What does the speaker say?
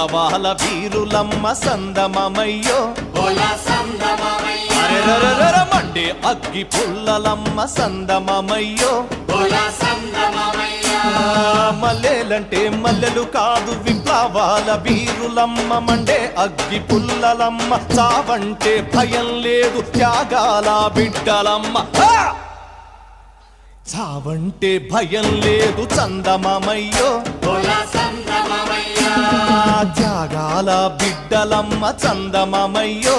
విప్లవాల Veerulamma సందమమయ్యో Monday అగ్గి పుల్లలమ్మ సందమమయ్యో మల్లెలంటే మల్లెలు కాదు విప్లవాల వీరులమ్మ మండే అగ్గి పుల్లలమ్మ చావంటే భయం లేదు త్యాగాల బిడ్డలమ్మ చావంటే భయం లేదు చందమమయ్యో త్యాగాల బిడ్డలమ్మ చందమమయ్యో